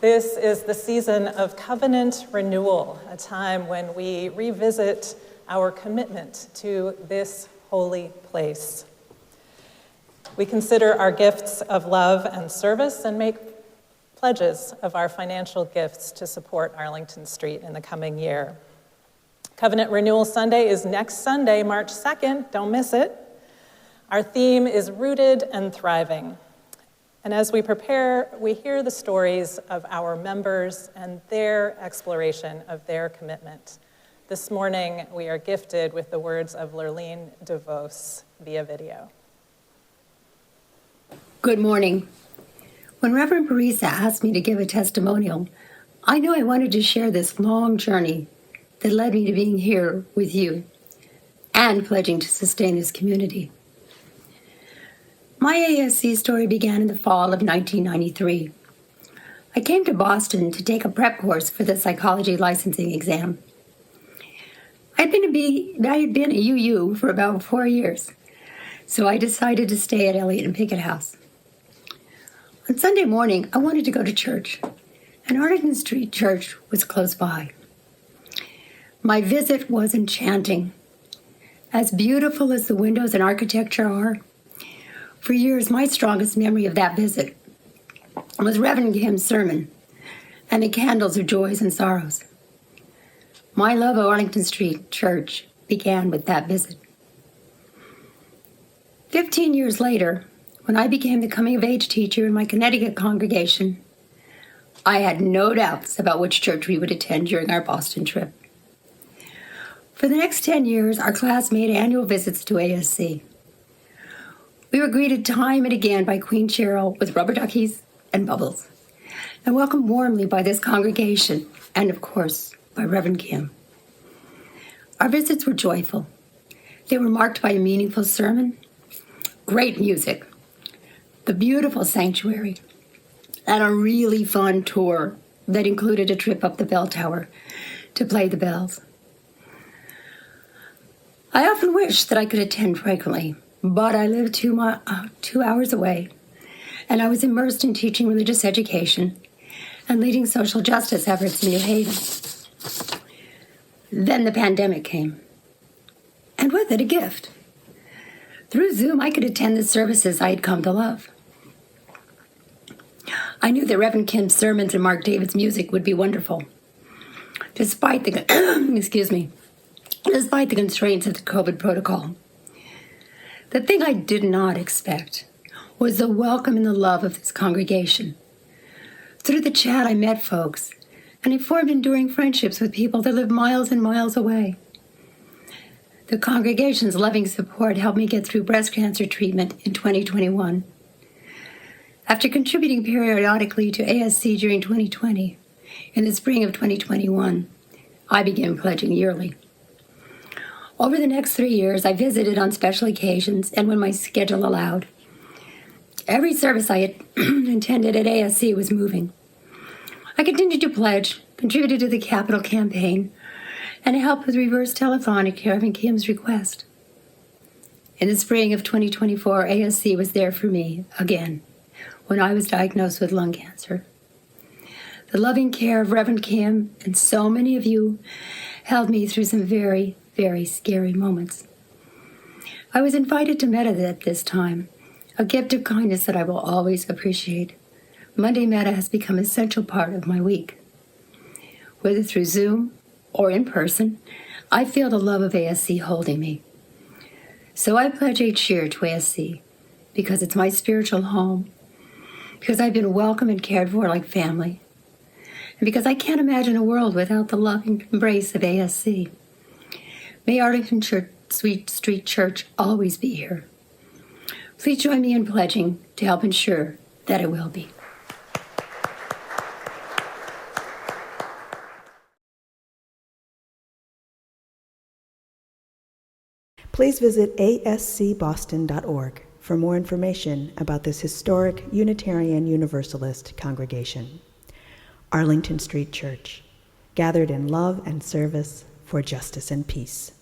This is the season of covenant renewal, a time when we revisit our commitment to this holy place. We consider our gifts of love and service and make pledges of our financial gifts to support Arlington Street in the coming year. Covenant Renewal Sunday is next Sunday, March 2nd. Don't miss it. Our theme is Rooted and Thriving. And as we prepare, we hear the stories of our members and their exploration of their commitment. This morning, we are gifted with the words of Lurleen DeVos via video. Good morning. When Reverend Parisa asked me to give a testimonial, I knew I wanted to share this long journey that led me to being here with you and pledging to sustain this community. My ASC story began in the fall of 1993. I came to Boston to take a prep course for the psychology licensing exam. I had been a UU for about 4 years, so I decided to stay at Elliott and Pickett House. On Sunday morning, I wanted to go to church, and Arlington Street Church was close by. My visit was enchanting. As beautiful as the windows and architecture are, for years, my strongest memory of that visit was Reverend Kim's sermon and the candles of joys and sorrows. My love of Arlington Street Church began with that visit. 15 years later, when I became the coming-of-age teacher in my Connecticut congregation, I had no doubts about which church we would attend during our Boston trip. For the next 10 years, our class made annual visits to ASC. We were greeted time and again by Queen Cheryl with rubber duckies and bubbles, and welcomed warmly by this congregation, and of course, by Reverend Kim. Our visits were joyful. They were marked by a meaningful sermon, great music, the beautiful sanctuary, and a really fun tour that included a trip up the bell tower to play the bells. I often wish that I could attend frequently, but I lived 2 hours away, and I was immersed in teaching religious education and leading social justice efforts in New Haven. Then the pandemic came, and with it a gift. Through Zoom, I could attend the services I had come to love. I knew that Reverend Kim's sermons and Mark David's music would be wonderful, despite the despite the constraints of the COVID protocol. The thing I did not expect was the welcome and the love of this congregation. Through the chat, I met folks, and I formed enduring friendships with people that live miles and miles away. The congregation's loving support helped me get through breast cancer treatment in 2021. After contributing periodically to ASC during 2020, in the spring of 2021, I began pledging yearly. Over the next 3 years, I visited on special occasions and when my schedule allowed. Every service I had attended at ASC was moving. I continued to pledge, contributed to the Capital campaign, and helped with reverse telethon at Reverend Kim's request. In the spring of 2024, ASC was there for me again when I was diagnosed with lung cancer. The loving care of Reverend Kim and so many of you held me through some very, very scary moments. I was invited to Meta at this time, a gift of kindness that I will always appreciate. Monday Meta has become an essential part of my week. Whether through Zoom or in person, I feel the love of ASC holding me. So I pledge each year to ASC because it's my spiritual home, because I've been welcomed and cared for like family, and because I can't imagine a world without the loving embrace of ASC. May Arlington Street Church always be here. Please join me in pledging to help ensure that it will be. Please visit ascboston.org for more information about this historic Unitarian Universalist congregation. Arlington Street Church, gathered in love and service for justice and peace.